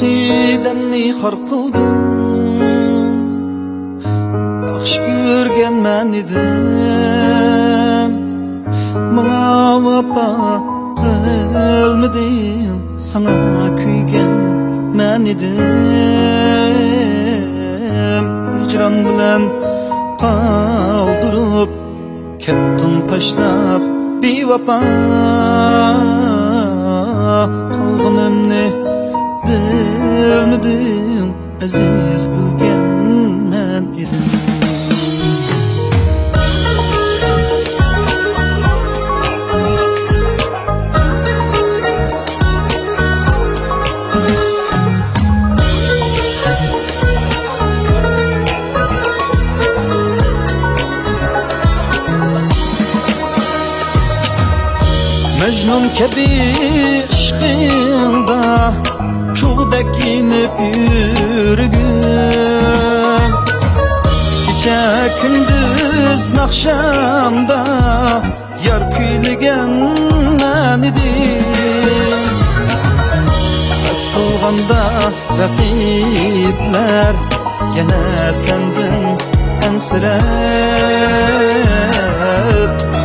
Aqidamni xor qilding, yaxshi ko'rganman edim. Menga vafo qilmading, sana kuygan men edim. Hicran bilan qoldirib ketdim tashlab bevafo. Qolganimni bilmedim, aziz bilgen men edim. Mecnun kebi aşkında çoğdek inip yürgün. Gece gündüz nakşamda yar kuyligen men edim. Az kılganda rakipler yana sendin ensirep.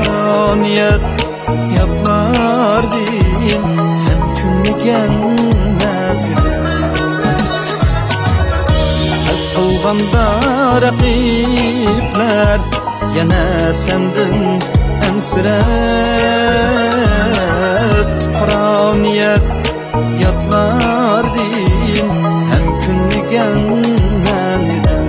Kaniyet yaplar din hem künlüken men edim. Az kılganda rakipler yana sendin ensirep. Qaraniyet yaplar din hem künlüken men edim.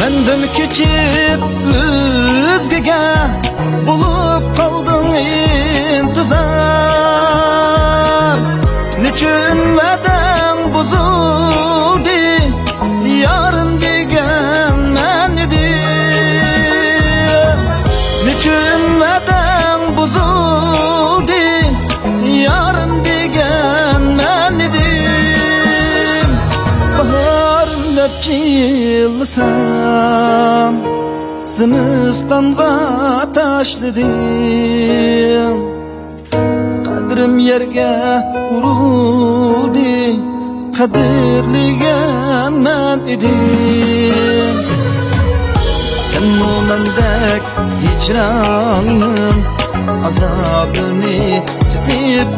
Menden keçip özgege bulup kaldın intizar. Niçin veden bozuldu, yarım degen men edim. Niçin veden bozuldu, yarım degen men edim. Baharım nepçilsam zimistanğa taşladım. Kadrim yerge uruldu, kadirligen men edim. Sen o mendek hicranın azabını tutip